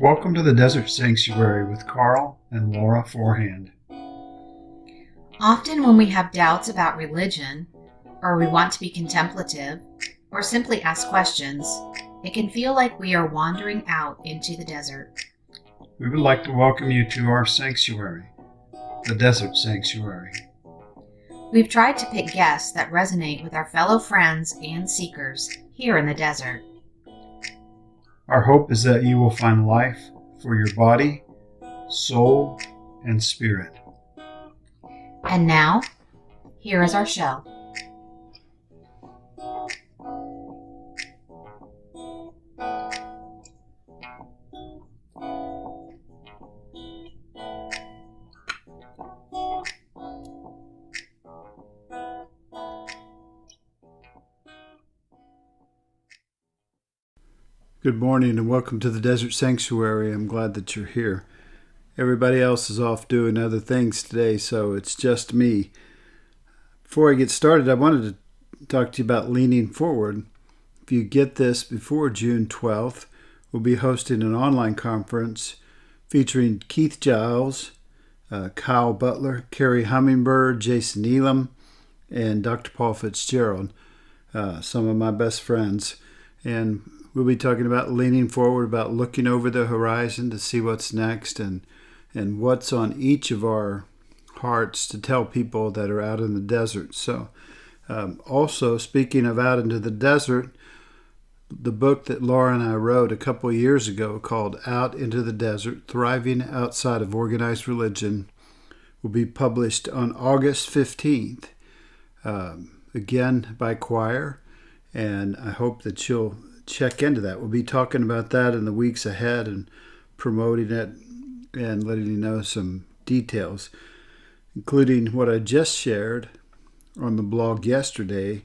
Welcome to the Desert Sanctuary with Carl and Laura Forehand. Often when we have doubts about religion, or we want to be contemplative, or simply ask questions, it can feel like we are wandering out into the desert. We would like to welcome you to our sanctuary, the Desert Sanctuary. We've tried to pick guests that resonate with our fellow friends and seekers here in the desert. Our hope is that you will find life for your body, soul, and spirit. And now, here is our show. Good morning and welcome to the Desert Sanctuary. I'm glad that you're here. Everybody else is off doing other things today, so it's just me. Before I get started, I wanted to talk to you about Leaning Forward. If you get this before June 12th, we'll be hosting an online conference featuring Keith Giles, Kyle Butler, Carrie Hummingbird, Jason Elam, and Dr. Paul Fitzgerald, some of my best friends. And we'll be talking about leaning forward, about looking over the horizon to see what's next and what's on each of our hearts to tell people that are out in the desert. So also, speaking of out into the desert, the book that Laura and I wrote a couple of years ago called Out into the Desert, Thriving Outside of Organized Religion, will be published on August 15th, again by Quoir, and I hope that you'll check into that. We'll be talking about that in the weeks ahead and promoting it and letting you know some details, including what I just shared on the blog yesterday,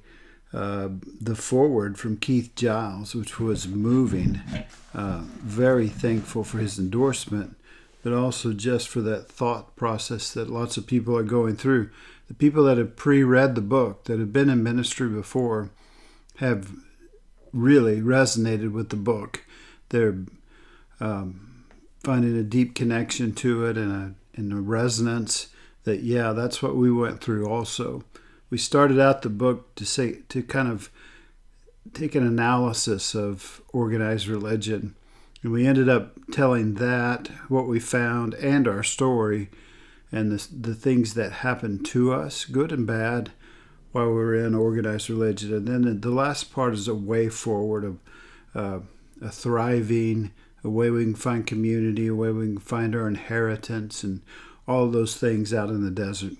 the foreword from Keith Giles, which was moving. Very thankful for his endorsement, but also just for that thought process that lots of people are going through. The people that have pre-read the book, that have been in ministry before, have really resonated with the book. They're finding a deep connection to it and a resonance that, yeah, that's what we went through also. We started out the book to kind of take an analysis of organized religion, and we ended up telling that, what we found, and our story, and the things that happened to us, good and bad, while we were in organized religion. And then the last part is a way forward of a thriving, a way we can find community, a way we can find our inheritance, and all those things out in the desert.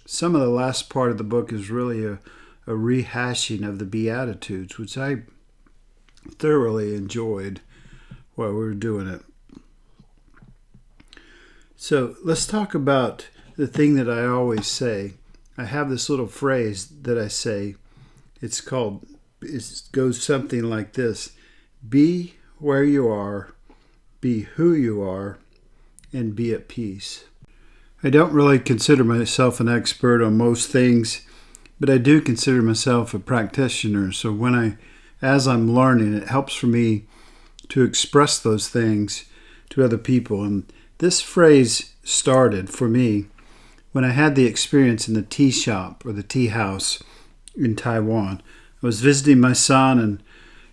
Some of the last part of the book is really a rehashing of the Beatitudes, which I thoroughly enjoyed while we were doing it. So let's talk about the thing that I always say. I have this little phrase that I say. It goes something like this: be where you are, be who you are, and be at peace. I don't really consider myself an expert on most things, but I do consider myself a practitioner. So as I'm learning, it helps for me to express those things to other people. And this phrase started for me when I had the experience in the tea shop or the tea house in Taiwan. I was visiting my son and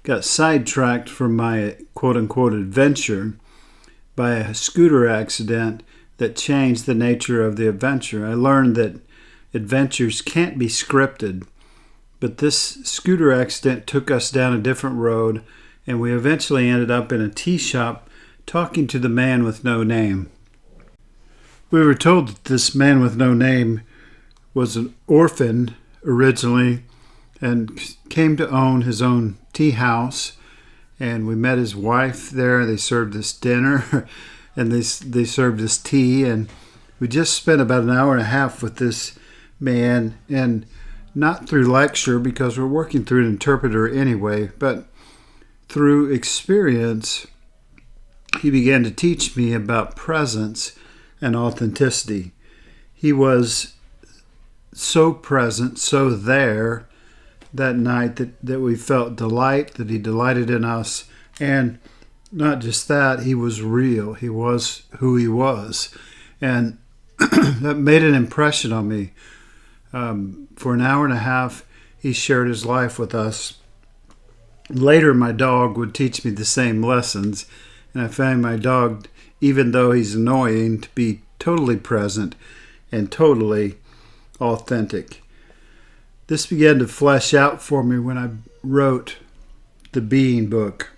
got sidetracked from my quote-unquote adventure by a scooter accident that changed the nature of the adventure. I learned that adventures can't be scripted, but this scooter accident took us down a different road, and we eventually ended up in a tea shop talking to the man with no name. We were told that this man with no name was an orphan originally and came to own his own tea house. And we met his wife there. They served us dinner and they served us tea. And we just spent about an hour and a half with this man, and not through lecture because we're working through an interpreter anyway, but through experience. He began to teach me about presence and authenticity. He was so present, so there that night that we felt delight, that he delighted in us, and not just that, he was real. He was who he was. And that made an impression on me. For an hour and a half, he shared his life with us. Later, my dog would teach me the same lessons. And I found my dog, even though he's annoying, to be totally present and totally authentic. This began to flesh out for me when I wrote the Being book.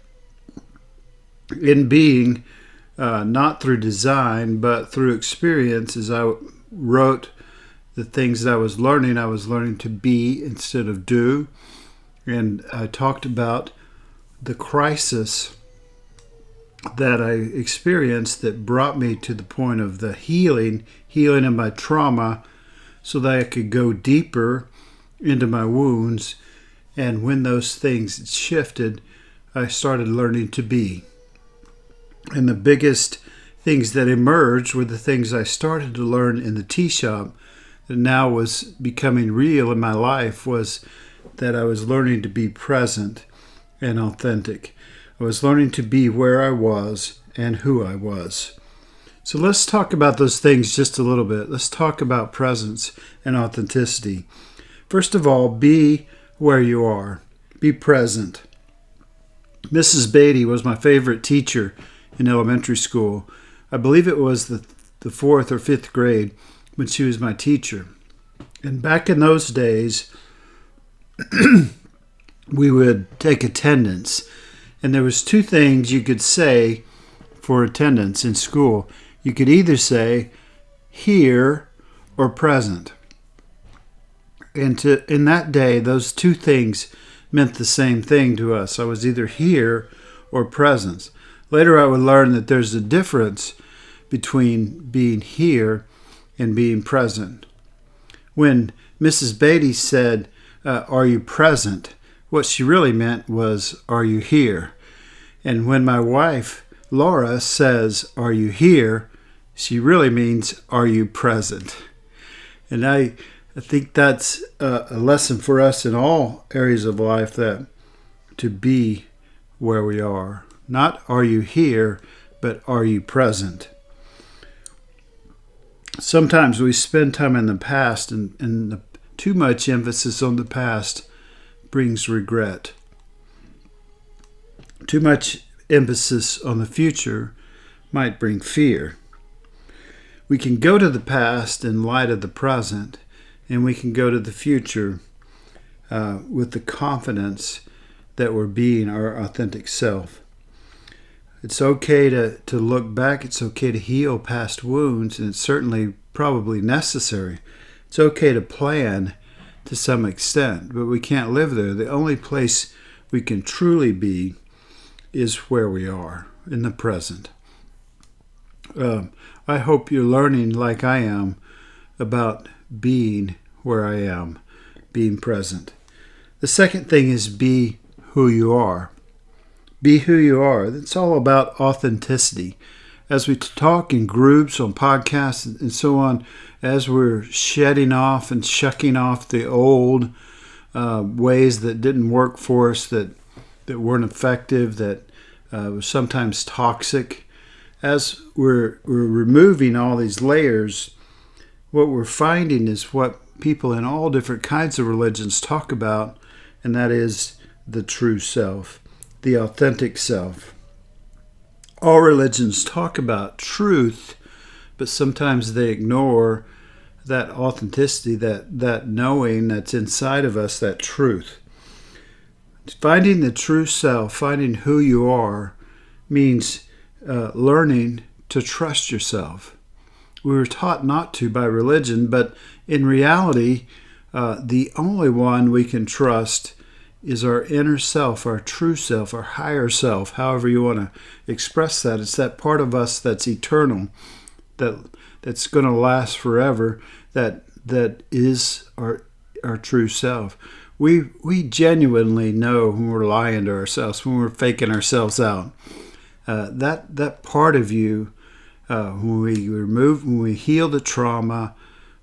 In Being, not through design, but through experience, as I wrote the things that I was learning to be instead of do. And I talked about the crisis that I experienced that brought me to the point of the healing of my trauma, so that I could go deeper into my wounds. And when those things shifted, I started learning to be. And the biggest things that emerged were the things I started to learn in the tea shop that now was becoming real in my life, was that I was learning to be present and authentic. I was learning to be where I was and who I was. So let's talk about those things just a little bit. Let's talk about presence and authenticity. First of all, be where you are. Be present. Mrs. Beatty was my favorite teacher in elementary school. I believe it was the 4th or 5th grade when she was my teacher. And back in those days, we would take attendance. And there was 2 things you could say for attendance in school. You could either say here or present. And in that day, those 2 things meant the same thing to us. I was either here or present. Later I would learn that there's a difference between being here and being present. When Mrs. Beatty said, are you present? What she really meant was, are you here? And when my wife, Laura, says, are you here? She really means, are you present? And I think that's a lesson for us in all areas of life, that to be where we are. Not are you here, but are you present? Sometimes we spend time in the past, and too much emphasis on the past brings regret. Too much emphasis on the future might bring fear. We can go to the past in light of the present, and we can go to the future with the confidence that we're being our authentic self. It's okay to look back. It's okay to heal past wounds, and it's certainly probably necessary. It's okay to plan to some extent, but we can't live there. The only place we can truly be is where we are, in the present. I hope you're learning, like I am, about being where I am, being present. The second thing is be who you are. Be who you are. It's all about authenticity. As we talk in groups, on podcasts, and so on, as we're shedding off and shucking off the old ways that didn't work for us, that weren't effective, that were sometimes toxic, as we're removing all these layers, what we're finding is what people in all different kinds of religions talk about, and that is the true self, the authentic self. All religions talk about truth, but sometimes they ignore that authenticity, that knowing that's inside of us, that truth. Finding the true self, finding who you are, means learning to trust yourself. We were taught not to by religion, but in reality, the only one we can trust is our inner self, our true self, our higher self, however you want to express that. It's that part of us that's eternal, that's going to last forever, that is our true self. We genuinely know when we're lying to ourselves, when we're faking ourselves out. That part of you, when we heal the trauma,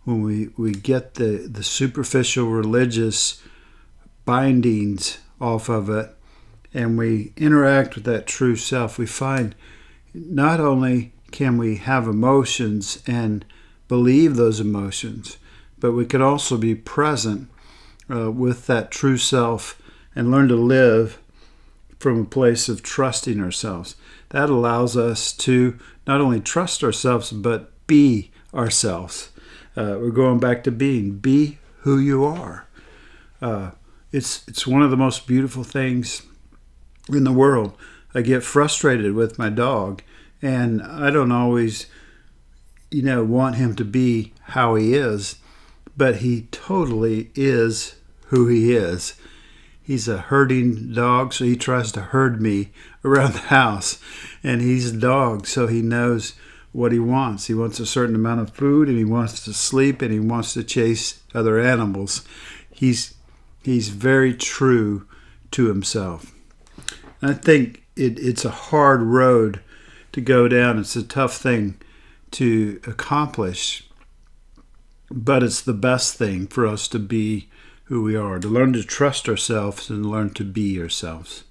when we get the superficial religious bindings off of it, and we interact with that true self, we find not only can we have emotions and believe those emotions, but we can also be present with that true self and learn to live from a place of trusting ourselves. That allows us to not only trust ourselves, but be ourselves. We're going back to being. Be who you are. It's one of the most beautiful things in the world. I get frustrated with my dog, and I don't always, want him to be how he is, but he totally is who he is. He's a herding dog, so he tries to herd me around the house. And he's a dog, so he knows what he wants. He wants a certain amount of food, and he wants to sleep, and he wants to chase other animals. He's very true to himself. And I think it's a hard road to go down. It's a tough thing to accomplish, but it's the best thing for us to be who we are, to learn to trust ourselves and learn to be ourselves.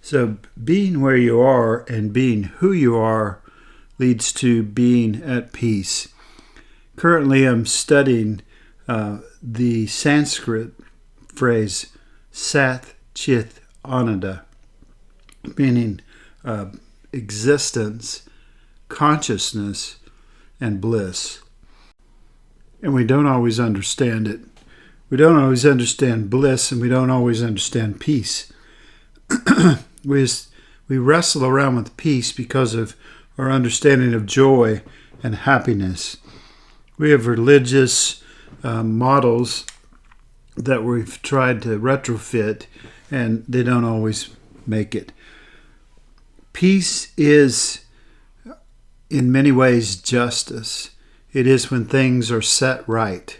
So being where you are and being who you are leads to being at peace. Currently, I'm studying the Sanskrit phrase Sat Chit Ananda, meaning existence, consciousness, and bliss. And we don't always understand it. We don't always understand bliss, and we don't always understand peace. We wrestle around with peace because of our understanding of joy and happiness. We have religious models that we've tried to retrofit, and they don't always make it. Peace is, in many ways, justice. It is when things are set right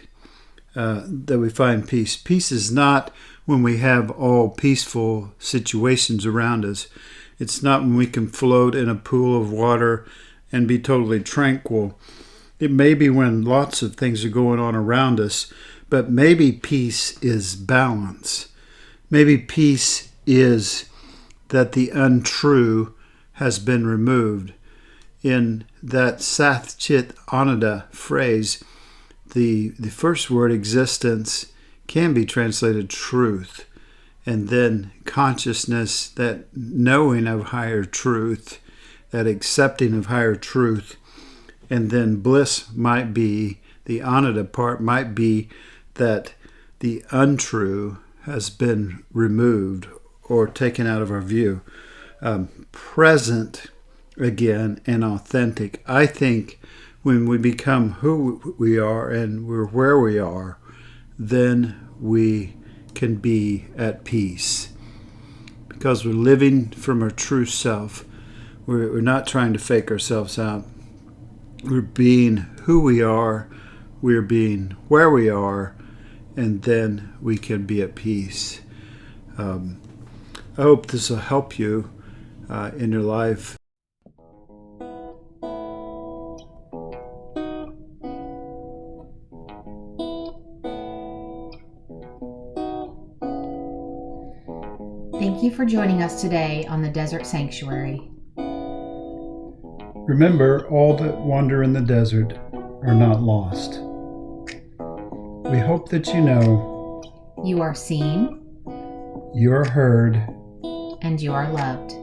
that we find peace. Peace is not when we have all peaceful situations around us. It's not when we can float in a pool of water and be totally tranquil. It may be when lots of things are going on around us, but maybe peace is balance. Maybe peace is that the untrue has been removed. In that Sat Chit Ananda phrase, the first word, existence, can be translated truth, and then consciousness, that knowing of higher truth, that accepting of higher truth, and then bliss might be, the Ananda part might be that the untrue has been removed or taken out of our view. Present again and authentic. I think when we become who we are and we're where we are, then we can be at peace because we're living from our true self. We're not trying to fake ourselves out. We're being who we are, we're being where we are, and then we can be at peace. I hope this will help you in your life. Thank you for joining us today on the Desert Sanctuary. Remember, all that wander in the desert are not lost. We hope that you know You are seen you are heard and you are loved.